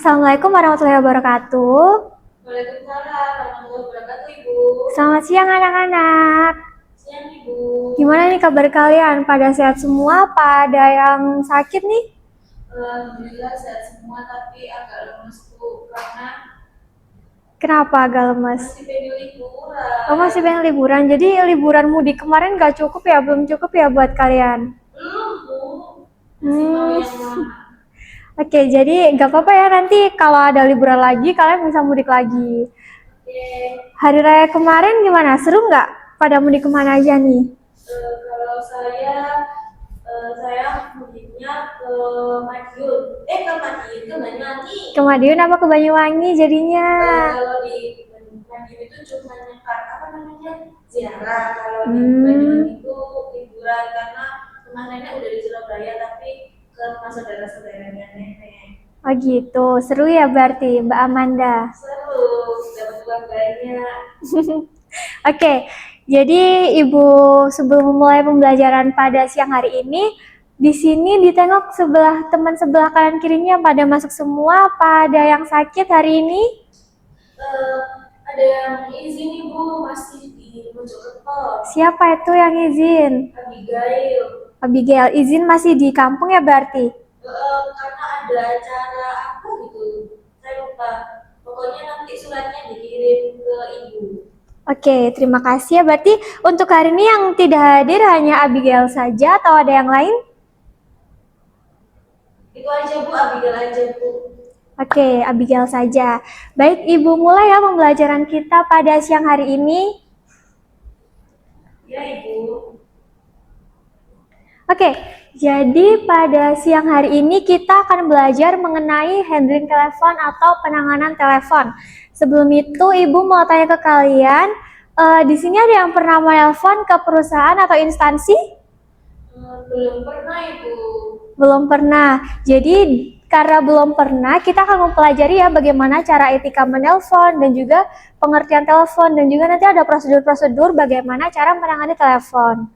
Assalamualaikum warahmatullahi wabarakatuh. Waalaikumsalam warahmatullahi wabarakatuh, Ibu. Selamat siang anak-anak. Siang, Ibu. Gimana nih kabar kalian? Pada sehat semua? Pada yang sakit nih? Alhamdulillah sehat semua, tapi agak lemes, Bu, karena Kenapa agak lemes? masih pengen liburan. Oh, masih pengen liburan. Jadi liburan mudik kemarin gak cukup ya? Belum cukup ya buat kalian? Belum, Bu. Masih mau yang mana? Oke, jadi gak apa-apa ya, nanti kalau ada liburan lagi kalian bisa mudik lagi. Oke. Hari raya kemarin gimana? Seru nggak? Pada mudik kemana aja nih? Kalau saya mudiknya ke Madiun. Ke Madiun, ke Banyuwangi. Ke Madiun apa ke Banyuwangi jadinya? Kalau di Madiun itu cuma apa namanya, ziarah. Kalau di Banyuwangi itu liburan, karena rumah nenek udah di Surabaya, tapi ke rumah saudara-saudaranya nenek. Oh gitu, seru ya berarti Mbak Amanda. Seru, dapat uang banyak. Oke, jadi Ibu sebelum memulai pembelajaran pada siang hari ini, di sini ditengok sebelah teman sebelah kanan kirinya pada masuk semua, pada yang sakit hari ini? Ada yang izin, Ibu, masih di Mojokerto. Siapa itu yang izin? Abigail. Abigail, izin masih di kampung ya berarti? Karena ada acara apa gitu, saya lupa. Pokoknya nanti suratnya dikirim ke Ibu. Oke, terima kasih ya. Berarti untuk hari ini yang tidak hadir hanya Abigail saja atau ada yang lain? Itu aja, Bu, Abigail aja, Bu. Oke, Abigail saja. Baik, Ibu mulai ya pembelajaran kita pada siang hari ini. Ya, Ibu. Oke, jadi pada siang hari ini kita akan belajar mengenai handling telepon atau penanganan telepon. Sebelum itu, Ibu mau tanya ke kalian, di sini ada yang pernah menelpon ke perusahaan atau instansi? Belum pernah, Ibu. Belum pernah. Jadi karena belum pernah, kita akan mempelajari ya bagaimana cara etika menelpon dan juga pengertian telepon dan juga nanti ada prosedur-prosedur bagaimana cara menangani telepon.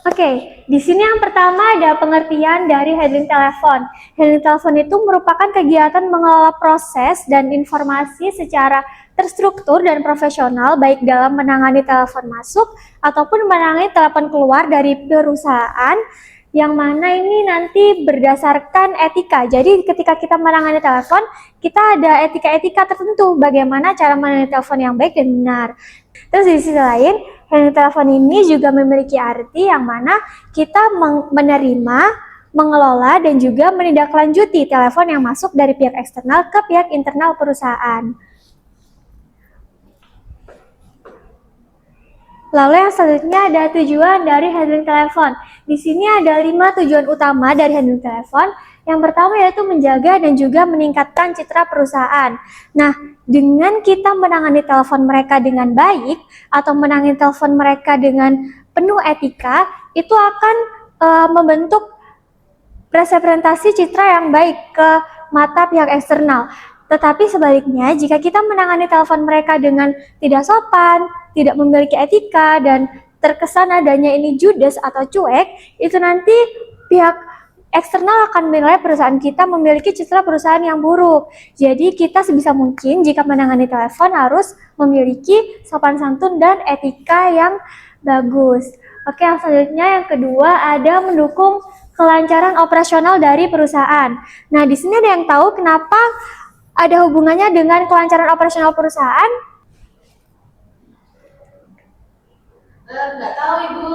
Oke, di sini yang pertama ada pengertian dari handling telepon. Handling telepon itu merupakan kegiatan mengelola proses dan informasi secara terstruktur dan profesional baik dalam menangani telepon masuk ataupun menangani telepon keluar dari perusahaan yang mana ini nanti berdasarkan etika. Jadi ketika kita menangani telepon, kita ada etika-etika tertentu bagaimana cara menangani telepon yang baik dan benar. Terus di sisi lain, handling telepon ini juga memiliki arti yang mana kita menerima, mengelola, dan juga menindaklanjuti telepon yang masuk dari pihak eksternal ke pihak internal perusahaan. Lalu yang selanjutnya ada tujuan dari handling telepon. Di sini ada 5 tujuan utama dari handling telepon. Yang pertama yaitu menjaga dan juga meningkatkan citra perusahaan. Nah, dengan kita menangani telepon mereka dengan baik atau menangani telepon mereka dengan penuh etika, itu akan membentuk representasi citra yang baik ke mata pihak eksternal. Tetapi sebaliknya, jika kita menangani telepon mereka dengan tidak sopan, tidak memiliki etika, dan terkesan adanya ini judes atau cuek, itu nanti pihak eksternal akan menilai perusahaan kita memiliki citra perusahaan yang buruk. Jadi kita sebisa mungkin jika menangani telepon harus memiliki sopan santun dan etika yang bagus. Oke, yang selanjutnya yang kedua ada mendukung kelancaran operasional dari perusahaan. Nah, di sini ada yang tahu kenapa ada hubungannya dengan kelancaran operasional perusahaan? Nggak tahu, Ibu.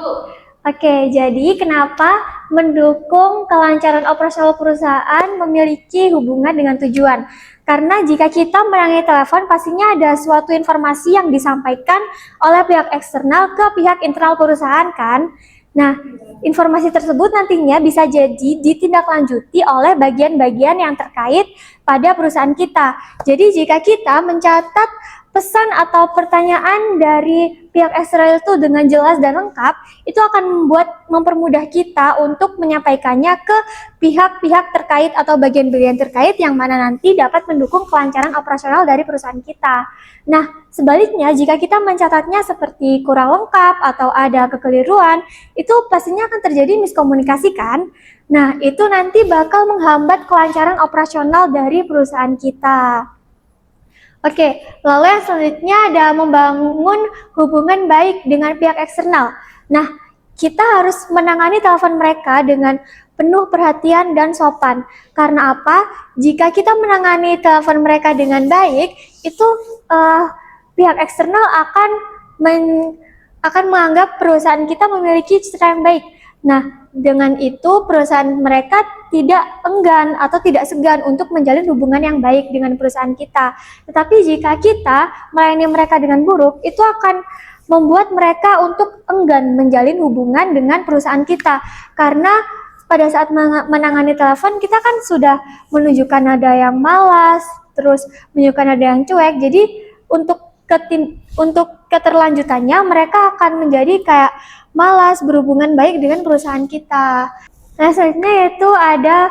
Oke, jadi kenapa mendukung kelancaran operasional perusahaan memiliki hubungan dengan tujuan? Karena jika kita menangani telepon, pastinya ada suatu informasi yang disampaikan oleh pihak eksternal ke pihak internal perusahaan kan? Nah, informasi tersebut nantinya bisa jadi ditindaklanjuti oleh bagian-bagian yang terkait pada perusahaan kita. Jadi jika kita mencatat pesan atau pertanyaan dari pihak eksternal itu dengan jelas dan lengkap, itu akan mempermudah kita untuk menyampaikannya ke pihak-pihak terkait atau bagian-bagian terkait yang mana nanti dapat mendukung kelancaran operasional dari perusahaan kita. Nah, sebaliknya jika kita mencatatnya seperti kurang lengkap atau ada kekeliruan, itu pastinya akan terjadi miskomunikasi kan? Nah, itu nanti bakal menghambat kelancaran operasional dari perusahaan kita. Oke, lalu yang selanjutnya ada membangun hubungan baik dengan pihak eksternal. Nah, kita harus menangani telepon mereka dengan penuh perhatian dan sopan. Karena apa? Jika kita menangani telepon mereka dengan baik, itu pihak eksternal akan menganggap perusahaan kita memiliki citra yang baik. Nah, dengan itu perusahaan mereka tidak enggan atau tidak segan untuk menjalin hubungan yang baik dengan perusahaan kita. Tetapi jika kita melayani mereka dengan buruk, itu akan membuat mereka untuk enggan menjalin hubungan dengan perusahaan kita. Karena pada saat menangani telepon, kita kan sudah menunjukkan nada yang malas, terus menunjukkan nada yang cuek. Jadi untuk keterlanjutannya mereka akan menjadi kayak malas berhubungan baik dengan perusahaan kita. Nah, selanjutnya yaitu ada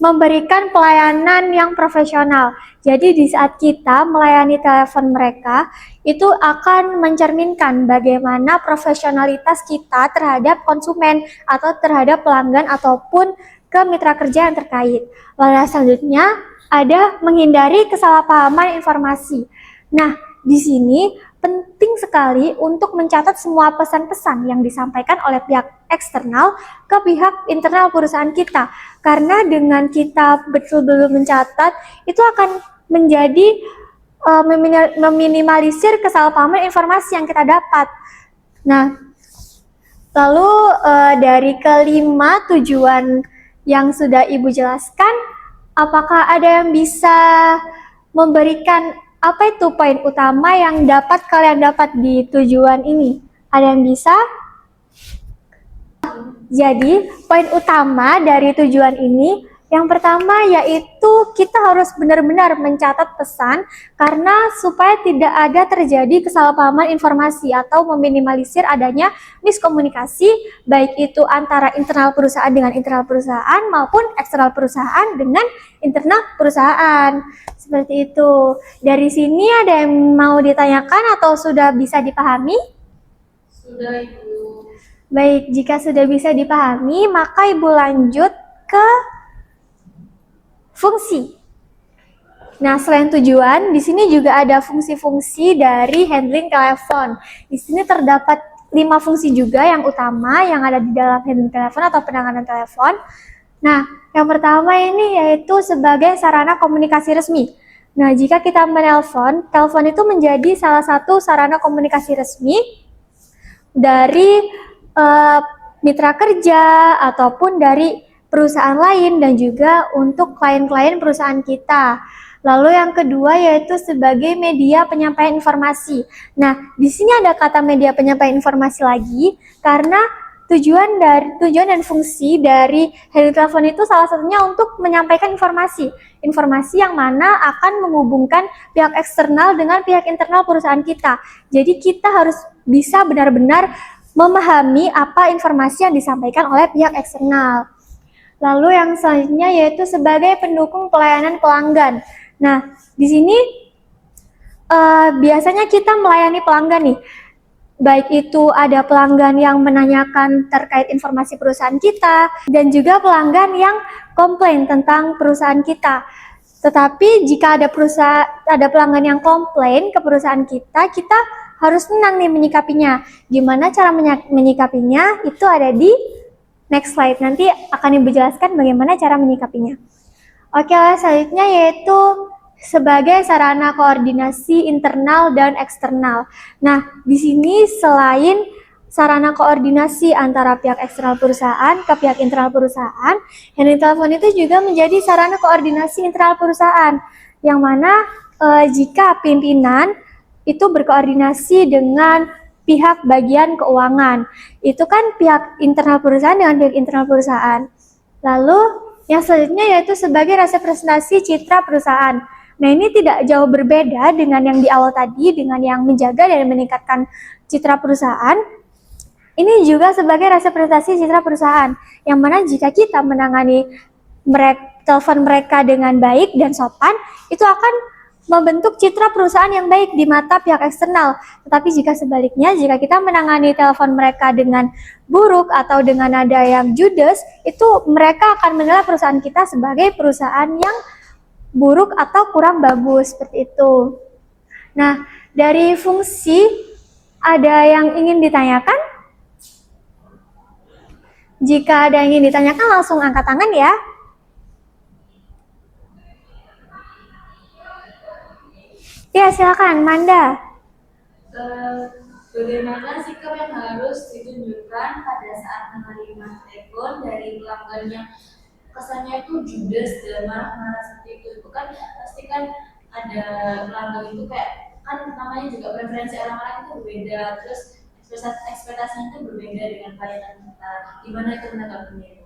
memberikan pelayanan yang profesional. Jadi di saat kita melayani telepon mereka, itu akan mencerminkan bagaimana profesionalitas kita terhadap konsumen atau terhadap pelanggan ataupun ke mitra kerja yang terkait. Lalu selanjutnya ada menghindari kesalahpahaman informasi. Nah, di sini penting sekali untuk mencatat semua pesan-pesan yang disampaikan oleh pihak eksternal ke pihak internal perusahaan kita. Karena dengan kita betul-betul mencatat, itu akan menjadi meminimalisir kesalahpahaman informasi yang kita dapat. Nah, lalu dari kelima tujuan yang sudah Ibu jelaskan, apakah ada yang bisa memberikan apa itu poin utama yang dapat kalian dapat di tujuan ini? Ada yang bisa? Jadi, poin utama dari tujuan ini, yang pertama yaitu kita harus benar-benar mencatat pesan karena supaya tidak ada terjadi kesalahpahaman informasi atau meminimalisir adanya miskomunikasi baik itu antara internal perusahaan dengan internal perusahaan maupun eksternal perusahaan dengan internal perusahaan. Seperti itu. Dari sini ada yang mau ditanyakan atau sudah bisa dipahami? Sudah, Ibu. Baik, jika sudah bisa dipahami, maka Ibu lanjut ke fungsi. Nah, selain tujuan, di sini juga ada fungsi-fungsi dari handling telepon. Di sini terdapat 5 fungsi juga yang utama yang ada di dalam handling telepon atau penanganan telepon. Nah, yang pertama ini yaitu sebagai sarana komunikasi resmi. Nah, jika kita menelpon, telepon itu menjadi salah satu sarana komunikasi resmi dari mitra kerja ataupun dari perusahaan lain dan juga untuk klien-klien perusahaan kita. Lalu yang kedua yaitu sebagai media penyampaian informasi. Nah, di sini ada kata media penyampaian informasi lagi karena tujuan dan fungsi dari handling telepon itu salah satunya untuk menyampaikan informasi yang mana akan menghubungkan pihak eksternal dengan pihak internal perusahaan kita. Jadi kita harus bisa benar-benar memahami apa informasi yang disampaikan oleh pihak eksternal. Lalu yang selanjutnya yaitu sebagai pendukung pelayanan pelanggan. Nah, di sini biasanya kita melayani pelanggan nih. Baik itu ada pelanggan yang menanyakan terkait informasi perusahaan kita dan juga pelanggan yang komplain tentang perusahaan kita. Tetapi jika ada pelanggan yang komplain ke perusahaan kita, kita harus tenang nih menyikapinya. Gimana cara menyikapinya? Itu ada di next slide. Nanti akan Ibu jelaskan bagaimana cara menyikapinya. Oke, selanjutnya yaitu sebagai sarana koordinasi internal dan eksternal. Nah, di sini selain sarana koordinasi antara pihak eksternal perusahaan ke pihak internal perusahaan, handling telepon itu juga menjadi sarana koordinasi internal perusahaan, yang mana jika pimpinan itu berkoordinasi dengan pihak bagian keuangan, itu kan pihak internal perusahaan dengan pihak internal perusahaan. Lalu yang selanjutnya yaitu sebagai representasi citra perusahaan. Nah, ini tidak jauh berbeda dengan yang di awal tadi, dengan yang menjaga dan meningkatkan citra perusahaan. Ini juga sebagai representasi citra perusahaan, yang mana jika kita menangani telepon mereka dengan baik dan sopan, itu akan membentuk citra perusahaan yang baik di mata pihak eksternal. Tetapi jika sebaliknya, jika kita menangani telepon mereka dengan buruk atau dengan nada yang judes, itu mereka akan menilai perusahaan kita sebagai perusahaan yang buruk atau kurang bagus, seperti itu. Nah, dari fungsi ada yang ingin ditanyakan? Jika ada yang ingin ditanyakan, langsung angkat tangan ya. Ya, silakan, Manda. Bagaimana sikap yang harus ditunjukkan pada saat menerima telepon dari pelanggan yang kesannya itu judes dan marah-marah seperti itu kan pasti kan ada pelanggan itu kayak kan namanya juga preferensi orang-orang itu berbeda, terus ekspektasinya itu berbeda dengan pelayanan kita. Gimana itu menanggapinya itu?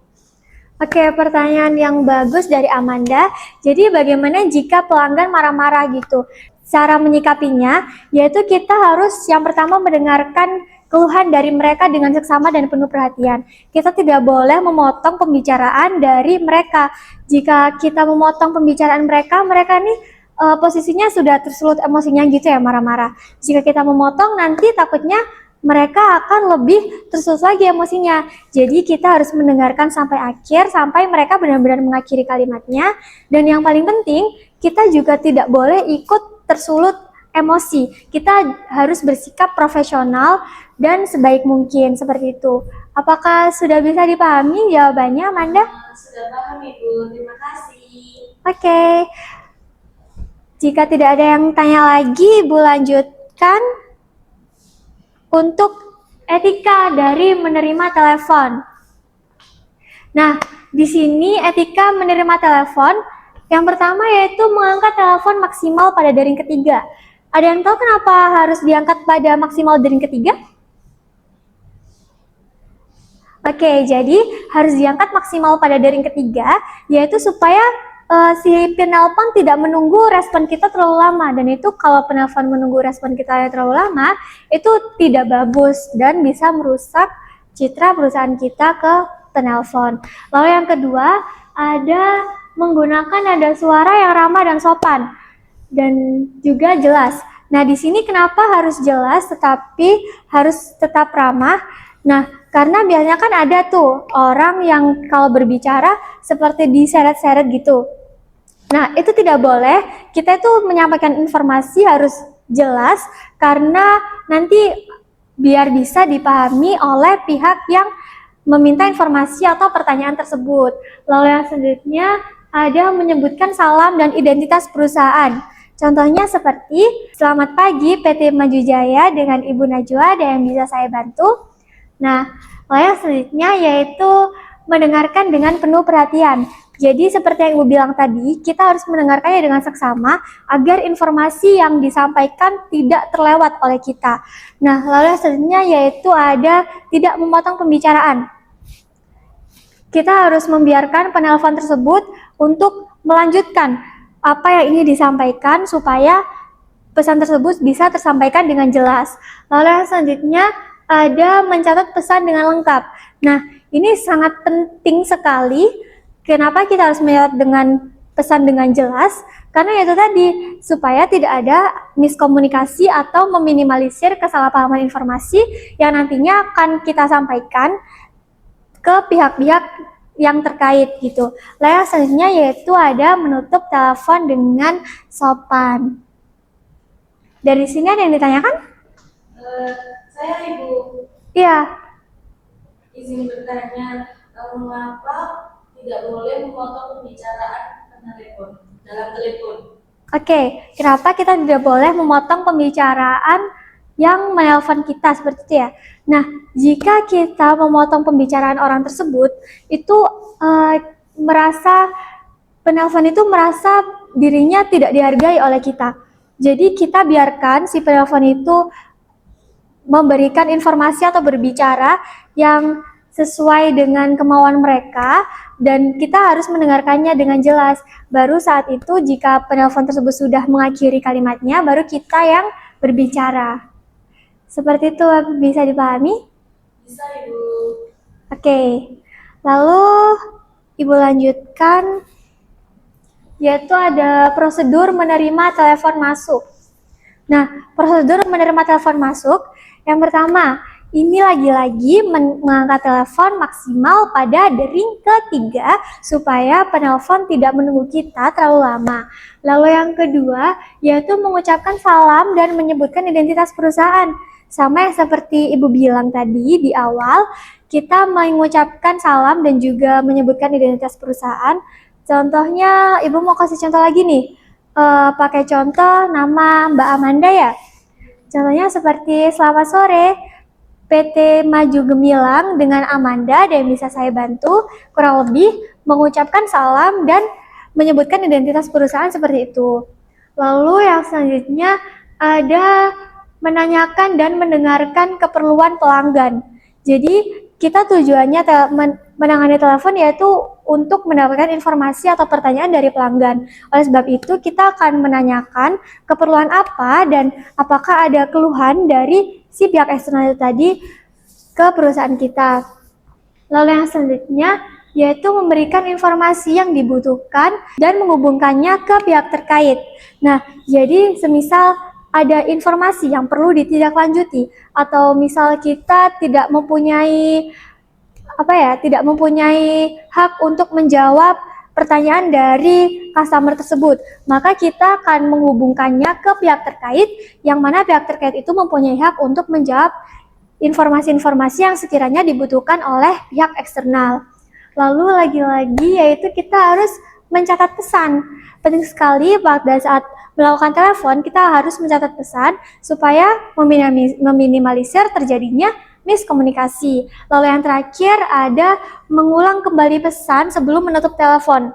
Oke, pertanyaan yang bagus dari Amanda. Jadi bagaimana jika pelanggan marah-marah gitu? Cara menyikapinya, yaitu kita harus yang pertama mendengarkan keluhan dari mereka dengan seksama dan penuh perhatian. Kita tidak boleh memotong pembicaraan dari mereka. Jika kita memotong pembicaraan mereka, mereka nih posisinya sudah tersulut emosinya gitu ya, marah-marah. Jika kita memotong, nanti takutnya mereka akan lebih tersulut lagi emosinya. Jadi kita harus mendengarkan sampai akhir, sampai mereka benar-benar mengakhiri kalimatnya. Dan yang paling penting, kita juga tidak boleh ikut tersulut emosi. Kita harus bersikap profesional dan sebaik mungkin, seperti itu. Apakah sudah bisa dipahami jawabannya, Amanda? Sudah paham, Ibu. Terima kasih. Oke. Jika tidak ada yang tanya lagi, Ibu lanjutkan untuk etika dari menerima telepon. Nah, di sini etika menerima telepon, yang pertama yaitu mengangkat telepon maksimal pada dering ketiga. Ada yang tahu kenapa harus diangkat pada maksimal dering ketiga? Oke, jadi harus diangkat maksimal pada dering ketiga, yaitu supaya si penelpon tidak menunggu respon kita terlalu lama. Dan itu kalau penelpon menunggu respon kita terlalu lama, itu tidak bagus dan bisa merusak citra perusahaan kita ke penelpon. Lalu yang kedua, ada menggunakan nada suara yang ramah dan sopan dan juga jelas. Nah, di sini kenapa harus jelas tetapi harus tetap ramah? Nah, karena biasanya kan ada tuh orang yang kalau berbicara seperti diseret-seret gitu. Nah, itu tidak boleh. Kita itu menyampaikan informasi harus jelas karena nanti biar bisa dipahami oleh pihak yang meminta informasi atau pertanyaan tersebut. Lalu yang selanjutnya ada menyebutkan salam dan identitas perusahaan. Contohnya seperti, selamat pagi PT Maju Jaya dengan Ibu Najwa, ada yang bisa saya bantu? Nah, lalu yang selanjutnya yaitu mendengarkan dengan penuh perhatian. Jadi seperti yang Ibu bilang tadi, kita harus mendengarkannya dengan seksama agar informasi yang disampaikan tidak terlewat oleh kita. Nah, lalu yang selanjutnya yaitu ada tidak memotong pembicaraan. Kita harus membiarkan penelpon tersebut untuk melanjutkan apa yang ingin disampaikan supaya pesan tersebut bisa tersampaikan dengan jelas. Lalu yang selanjutnya ada mencatat pesan dengan lengkap. Nah, ini sangat penting sekali. Kenapa kita harus mencatat dengan pesan dengan jelas? Karena itu tadi, supaya tidak ada miskomunikasi atau meminimalisir kesalahpahaman informasi yang nantinya akan kita sampaikan ke pihak-pihak yang terkait gitu. Lalu selanjutnya yaitu ada menutup telepon dengan sopan. Dari sini ada yang ditanyakan? Saya Ibu. Iya. Izin bertanya, mengapa tidak boleh memotong pembicaraan dalam telepon? Oke, kenapa kita tidak boleh memotong pembicaraan yang menelpon kita seperti itu ya? Nah, jika kita memotong pembicaraan orang tersebut, itu penelpon itu merasa dirinya tidak dihargai oleh kita. Jadi kita biarkan si penelpon itu memberikan informasi atau berbicara yang sesuai dengan kemauan mereka dan kita harus mendengarkannya dengan jelas. Baru saat itu jika penelpon tersebut sudah mengakhiri kalimatnya, baru kita yang berbicara. Seperti itu, bisa dipahami? Bisa, Ibu. Oke, lalu Ibu lanjutkan, yaitu ada prosedur menerima telepon masuk. Nah, prosedur menerima telepon masuk, yang pertama, ini lagi-lagi mengangkat telepon maksimal pada dering ketiga supaya penelpon tidak menunggu kita terlalu lama. Lalu yang kedua, yaitu mengucapkan salam dan menyebutkan identitas perusahaan. Sama yang seperti Ibu bilang tadi di awal, kita mengucapkan salam dan juga menyebutkan identitas perusahaan. Contohnya, Ibu mau kasih contoh lagi nih. Pakai contoh nama Mbak Amanda ya. Contohnya seperti selamat sore, PT Maju Gemilang dengan Amanda dan bisa saya bantu. Kurang lebih mengucapkan salam dan menyebutkan identitas perusahaan seperti itu. Lalu yang selanjutnya ada menanyakan dan mendengarkan keperluan pelanggan. Jadi kita tujuannya menangani telepon yaitu untuk mendapatkan informasi atau pertanyaan dari pelanggan. Oleh sebab itu kita akan menanyakan keperluan apa dan apakah ada keluhan dari si pihak eksternal tadi ke perusahaan kita. Lalu yang selanjutnya yaitu memberikan informasi yang dibutuhkan dan menghubungkannya ke pihak terkait. Nah, jadi semisal ada informasi yang perlu ditindaklanjuti atau misal kita tidak mempunyai hak untuk menjawab pertanyaan dari customer tersebut, maka kita akan menghubungkannya ke pihak terkait yang mana pihak terkait itu mempunyai hak untuk menjawab informasi-informasi yang sekiranya dibutuhkan oleh pihak eksternal. Lalu lagi-lagi yaitu kita harus mencatat pesan. Penting sekali pada saat melakukan telepon kita harus mencatat pesan supaya meminimalisir terjadinya miskomunikasi. Lalu yang terakhir ada mengulang kembali pesan sebelum menutup telepon.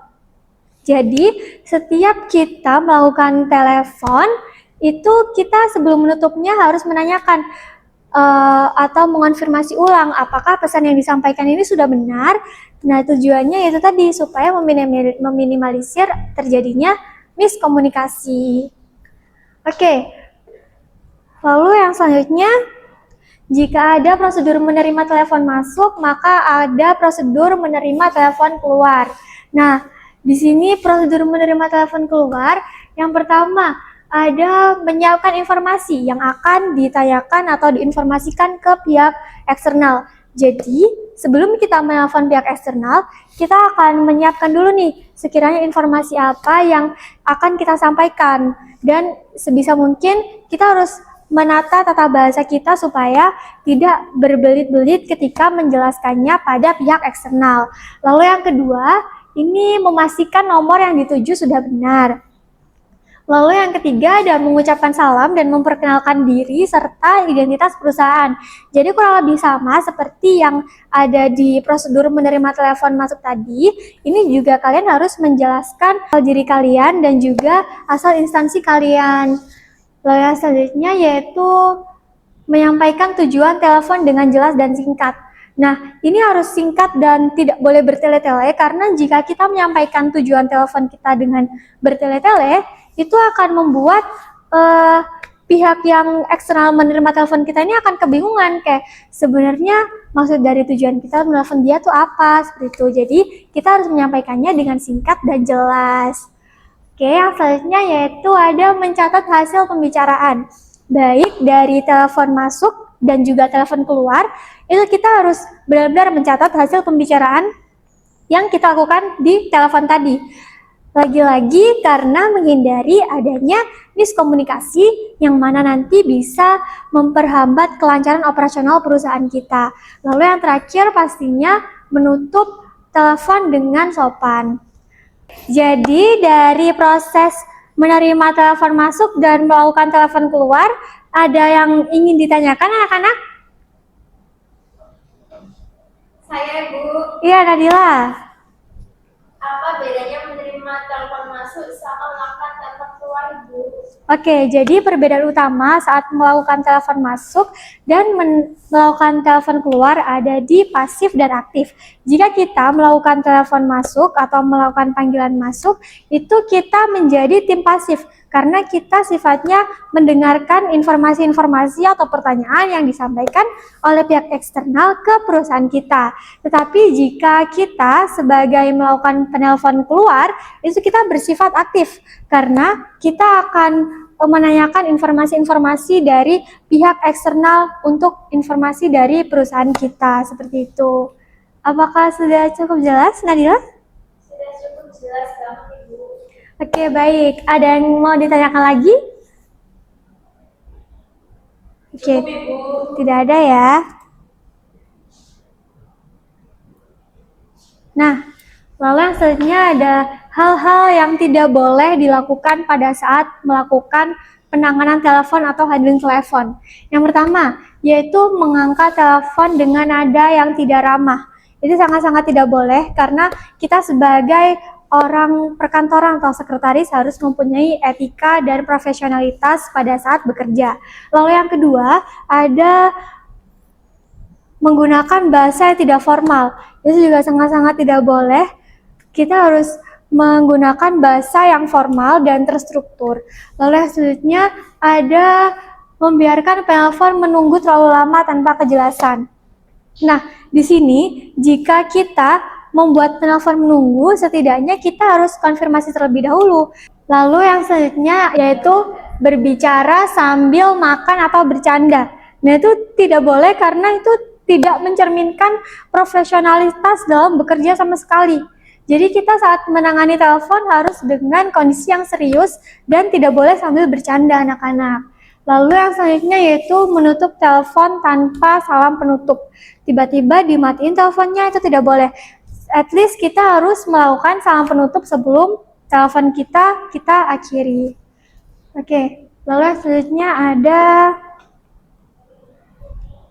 Jadi setiap kita melakukan telepon itu kita sebelum menutupnya harus menanyakan atau mengonfirmasi ulang apakah pesan yang disampaikan ini sudah benar. Nah, tujuannya yaitu tadi supaya meminimalisir terjadinya miskomunikasi. Oke. Lalu yang selanjutnya, jika ada prosedur menerima telepon masuk, maka ada prosedur menerima telepon keluar. Nah, di sini prosedur menerima telepon keluar, yang pertama ada menyiapkan informasi yang akan ditanyakan atau diinformasikan ke pihak eksternal. Jadi, sebelum kita menelpon pihak eksternal, kita akan menyiapkan dulu nih sekiranya informasi apa yang akan kita sampaikan. Dan sebisa mungkin kita harus menata tata bahasa kita supaya tidak berbelit-belit ketika menjelaskannya pada pihak eksternal. Lalu yang kedua, ini memastikan nomor yang dituju sudah benar. Lalu yang ketiga ada mengucapkan salam dan memperkenalkan diri serta identitas perusahaan. Jadi kurang lebih sama seperti yang ada di prosedur menerima telepon masuk tadi. Ini juga kalian harus menjelaskan diri kalian dan juga asal instansi kalian. Lalu yang selanjutnya yaitu menyampaikan tujuan telepon dengan jelas dan singkat. Nah, ini harus singkat dan tidak boleh bertele-tele karena jika kita menyampaikan tujuan telepon kita dengan bertele-tele, itu akan membuat pihak yang eksternal menerima telepon kita ini akan kebingungan kayak sebenarnya maksud dari tujuan kita menelepon dia tuh apa, seperti itu. Jadi kita harus menyampaikannya dengan singkat dan jelas. Oke, yang selanjutnya yaitu ada mencatat hasil pembicaraan baik dari telepon masuk dan juga telepon keluar. Itu kita harus benar-benar mencatat hasil pembicaraan yang kita lakukan di telepon tadi. Lagi-lagi karena menghindari adanya miskomunikasi yang mana nanti bisa memperhambat kelancaran operasional perusahaan kita. Lalu yang terakhir pastinya menutup telepon dengan sopan. Jadi dari proses menerima telepon masuk dan melakukan telepon keluar, ada yang ingin ditanyakan anak-anak? Saya, Bu. Iya, Nadila. Apa bedanya menerima telepon masuk sama melakukan telepon keluar, Bu? Oke, jadi perbedaan utama saat melakukan telepon masuk dan melakukan telepon keluar ada di pasif dan aktif. Jika kita melakukan telepon masuk atau melakukan panggilan masuk, itu kita menjadi tim pasif karena kita sifatnya mendengarkan informasi-informasi atau pertanyaan yang disampaikan oleh pihak eksternal ke perusahaan kita. Tetapi jika kita sebagai melakukan penelpon keluar, itu kita bersifat aktif karena kita akan menanyakan informasi-informasi dari pihak eksternal untuk informasi dari perusahaan kita, seperti itu. Apakah sudah cukup jelas, Nadila? Sudah cukup jelas banget, Ibu. Oke, baik. Ada yang mau ditanyakan lagi? Oke, Cukup, Ibu. tidak ada ya. Nah, lalu yang selanjutnya ada hal-hal yang tidak boleh dilakukan pada saat melakukan penanganan telepon atau handling telepon. Yang pertama, yaitu mengangkat telepon dengan nada yang tidak ramah. Itu sangat-sangat tidak boleh karena kita sebagai orang perkantoran atau sekretaris harus mempunyai etika dan profesionalitas pada saat bekerja. Lalu yang kedua, ada menggunakan bahasa yang tidak formal. Itu juga sangat-sangat tidak boleh. Kita harus menggunakan bahasa yang formal dan terstruktur. Lalu yang selanjutnya ada membiarkan penelpon menunggu terlalu lama tanpa kejelasan. Nah, di sini jika kita membuat penelpon menunggu, setidaknya kita harus konfirmasi terlebih dahulu. Lalu yang selanjutnya yaitu berbicara sambil makan atau bercanda. Nah, itu tidak boleh karena itu tidak mencerminkan profesionalitas dalam bekerja sama sekali. Jadi kita saat menangani telepon harus dengan kondisi yang serius dan tidak boleh sambil bercanda anak-anak. Lalu yang selanjutnya yaitu menutup telepon tanpa salam penutup. Tiba-tiba dimatiin teleponnya, itu tidak boleh. At least kita harus melakukan salam penutup sebelum telepon kita akhiri. Oke, lalu yang selanjutnya ada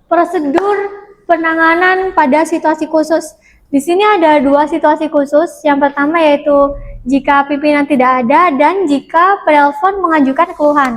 prosedur penanganan pada situasi khusus. Di sini ada dua situasi khusus. Yang pertama yaitu jika pimpinan tidak ada dan jika penelpon mengajukan keluhan.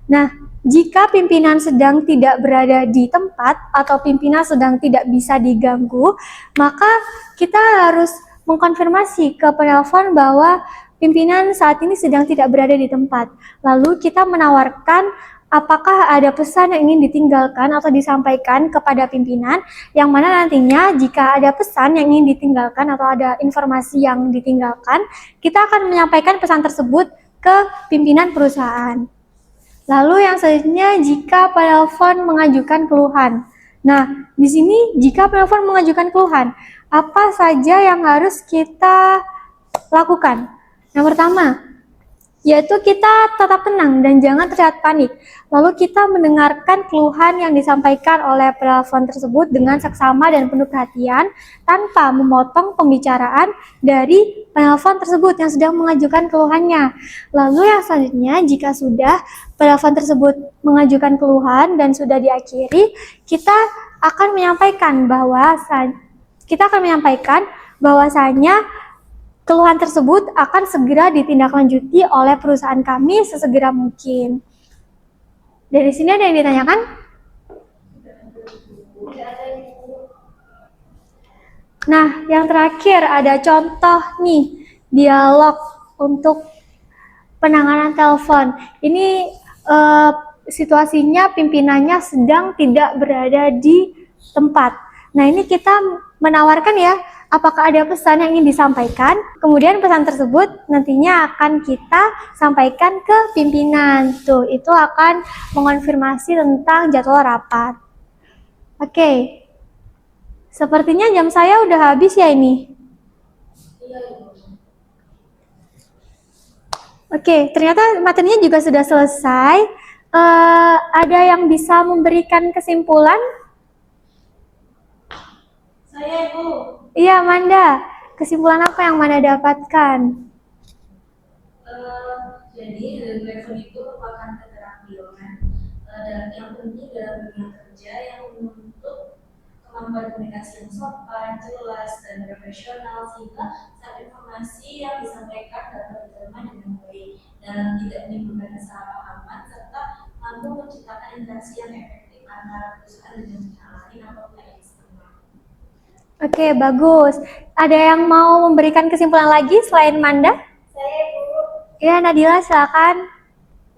Nah, jika pimpinan sedang tidak berada di tempat atau pimpinan sedang tidak bisa diganggu, maka kita harus mengkonfirmasi ke penelpon bahwa pimpinan saat ini sedang tidak berada di tempat. Lalu kita menawarkan apakah ada pesan yang ingin ditinggalkan atau disampaikan kepada pimpinan, yang mana nantinya jika ada pesan yang ingin ditinggalkan atau ada informasi yang ditinggalkan, kita akan menyampaikan pesan tersebut ke pimpinan perusahaan. Lalu yang selanjutnya jika penelpon mengajukan keluhan. Nah, di sini jika penelpon mengajukan keluhan, apa saja yang harus kita lakukan? Yang pertama, yaitu kita tetap tenang dan jangan terlihat panik. Lalu kita mendengarkan keluhan yang disampaikan oleh penelpon tersebut dengan seksama dan penuh perhatian tanpa memotong pembicaraan dari penelpon tersebut yang sedang mengajukan keluhannya. Lalu yang selanjutnya, jika sudah penelpon tersebut mengajukan keluhan dan sudah diakhiri, kita akan menyampaikan bahwasanya keluhan tersebut akan segera ditindaklanjuti oleh perusahaan kami sesegera mungkin. Dari sini ada yang ditanyakan? Nah, yang terakhir ada contoh nih, dialog untuk penanganan telepon. Ini situasinya pimpinannya sedang tidak berada di tempat. Nah, ini kita menawarkan ya, apakah ada pesan yang ingin disampaikan, kemudian pesan tersebut nantinya akan kita sampaikan ke pimpinan. Tuh, itu akan mengonfirmasi tentang jadwal rapat. Oke, sepertinya jam saya udah habis ya ini. Oke, ternyata materinya juga sudah selesai. Ada yang bisa memberikan kesimpulan? Saya, Ibu. Iya, Manda. Kesimpulan apa yang Manda dapatkan? Jadi telepon itu merupakan keterampilan yang penting dalam dunia kerja yang menuntut kemampuan berkomunikasi yang sopan, jelas, dan profesional sehingga saat informasi yang disampaikan dapat diterima dengan baik dan tidak menimbulkan kesalahpahaman serta mampu menciptakan interaksi yang efektif antara perusahaan dengan pihak lain atau pihak eksternal. Oke, bagus. Ada yang mau memberikan kesimpulan lagi selain Manda? Saya Bu. Ya, Nadila, silakan.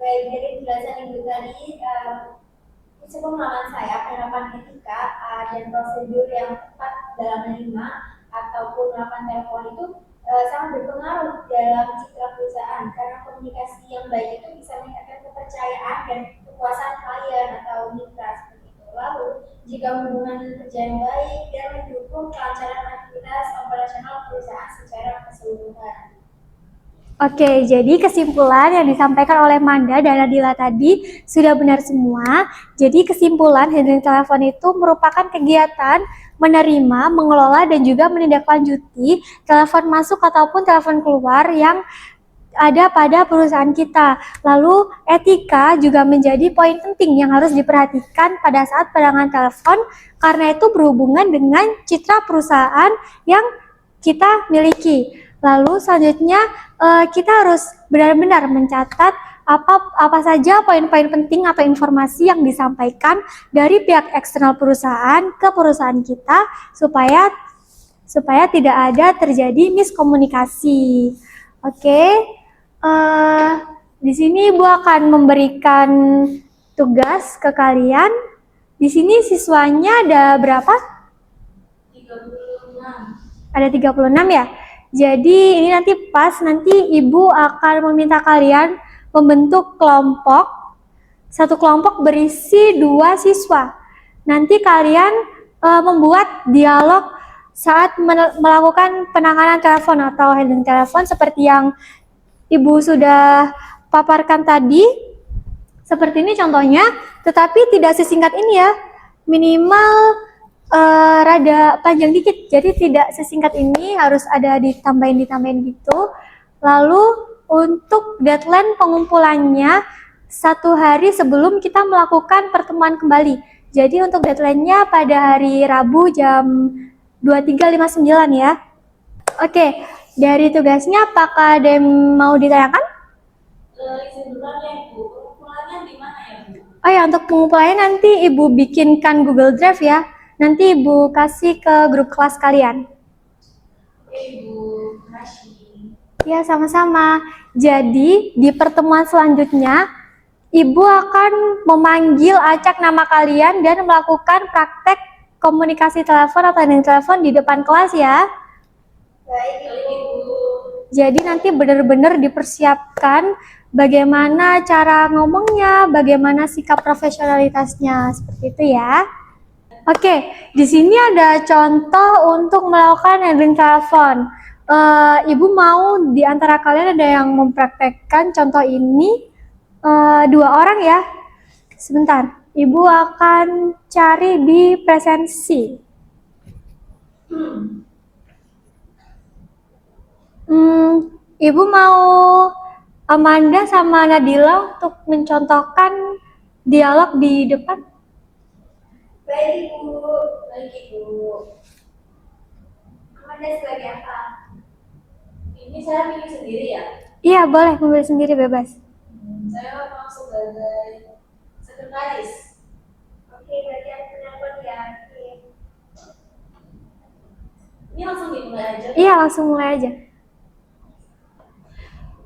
Baik, dari penjelasan Ibu tadi, sepengalaman saya penerapan etika dan prosedur yang tepat dalam menerima ataupun melakukan telepon itu sangat berpengaruh dalam citra perusahaan karena komunikasi yang baik itu bisa meningkatkan kepercayaan dan kepuasan klien atau mitra seperti itu. Lalu, jika hubungan kerja yang baik dan mendukung kelancaran aktivitas operasional perusahaan secara keseluruhan. Oke, jadi kesimpulan yang disampaikan oleh Manda dan Nadila tadi sudah benar semua. Jadi kesimpulan handling telepon itu merupakan kegiatan menerima, mengelola, dan juga menindaklanjuti telepon masuk ataupun telepon keluar yang ada pada perusahaan kita. Lalu etika juga menjadi poin penting yang harus diperhatikan pada saat penanganan telepon karena itu berhubungan dengan citra perusahaan yang kita miliki. Lalu selanjutnya kita harus benar-benar mencatat apa saja poin-poin penting atau informasi yang disampaikan dari pihak eksternal perusahaan ke perusahaan kita supaya tidak ada terjadi miskomunikasi. Oke, di sini Ibu akan memberikan tugas ke kalian. Di sini siswanya ada berapa? 36. Ada 36 ya? Jadi ini nanti nanti Ibu akan meminta kalian membentuk kelompok. Satu kelompok berisi 2 siswa. Nanti kalian membuat dialog saat melakukan penanganan telepon atau handling telepon seperti yang Ibu sudah paparkan tadi. Seperti ini contohnya, tetapi tidak sesingkat ini ya. Minimal rada panjang dikit, jadi tidak sesingkat ini, harus ada ditambahin gitu. Lalu untuk deadline pengumpulannya 1 hari sebelum kita melakukan pertemuan kembali. Jadi untuk deadline-nya pada hari Rabu jam 23.59 ya. Oke, dari tugasnya apakah ada yang mau ditanyakan? Izin dulu ya Bu, pengumpulannya di mana ya Bu? Oh ya, untuk pengumpulannya nanti Ibu bikinkan Google Drive ya. Nanti Ibu kasih ke grup kelas kalian. Oke Bu, terima kasih. Ya, sama-sama. Jadi, di pertemuan selanjutnya, Ibu akan memanggil acak nama kalian dan melakukan praktek komunikasi telepon atau handling telepon di depan kelas ya. Baik, Ibu. Jadi nanti benar-benar dipersiapkan bagaimana cara ngomongnya, bagaimana sikap profesionalitasnya, seperti itu ya. Oke, di sini ada contoh untuk melakukan handling telepon. Ibu mau di antara kalian ada yang mempraktekkan contoh ini 2 orang ya. Sebentar, Ibu akan cari di presensi. Ibu mau Amanda sama Nadila untuk mencontohkan dialog di depan. baik Ibu. Baik Ibu. Amanda sebagai apa? Ini saya pilih sendiri ya? Iya, boleh memilih sendiri, bebas. Saya mau sebagai sekretaris. Oke, berarti aku penelpon ya. Oke. Ini langsung dimulai aja. Iya, langsung mulai aja.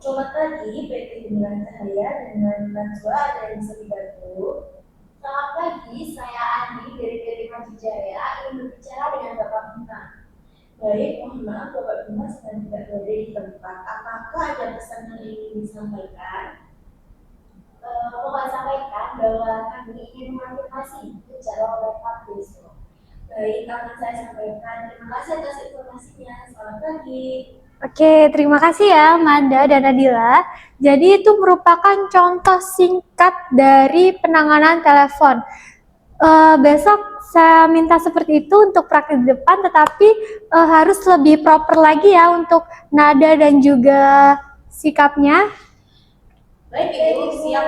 Selamat pagi, PT Bulan Cahaya dengan Najwa ada yang bisa dibantu. Selamat pagi, saya Andi dari PT Maju Jaya ingin berbicara dengan Bapak Bima. Baik, mohon maaf Bapak Bima sedang tidak berada di tempat. Apakah ada pesan yang ingin disampaikan? Mohon sampaikan bahwa kami ingin mengonfirmasi jadwal rapat besok. Baik, akan saya sampaikan. Terima kasih atas informasinya. Selamat pagi. Oke, terima kasih ya Manda dan Nadila. Jadi itu merupakan contoh singkat dari penanganan telepon. Besok saya minta seperti itu untuk praktik di depan, tetapi harus lebih proper lagi ya untuk nada dan juga sikapnya. Baik Ibu, siap.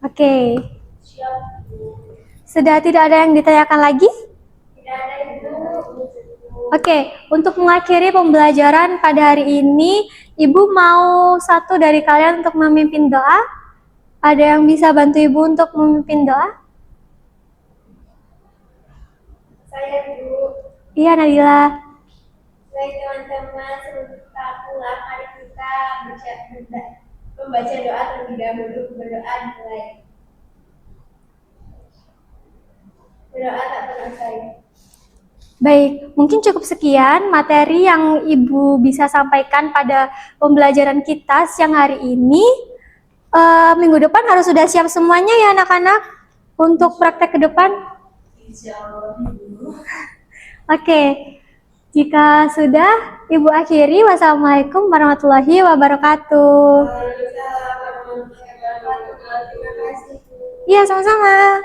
Oke, Siap Ibu. sudah tidak ada yang ditanyakan lagi? Tidak ada Oke, untuk mengakhiri pembelajaran pada hari ini, Ibu mau satu dari kalian untuk memimpin doa? Ada yang bisa bantu Ibu untuk memimpin doa? Saya dulu. Iya, Nabila. Baik teman-teman, sebelum kita pulang, mari kita membaca doa terlebih dahulu. Berdoa dimulai. Berdoa tak pernah usai. Baik, mungkin cukup sekian materi yang Ibu bisa sampaikan pada pembelajaran kita siang hari ini. Minggu depan harus sudah siap semuanya ya anak-anak untuk praktek ke depan. Insya Allah Ibu. Oke, jika sudah, Ibu akhiri. Wassalamualaikum warahmatullahi wabarakatuh. Waalaikumsalam warahmatullahi wabarakatuh. Terima kasih. Iya, sama-sama.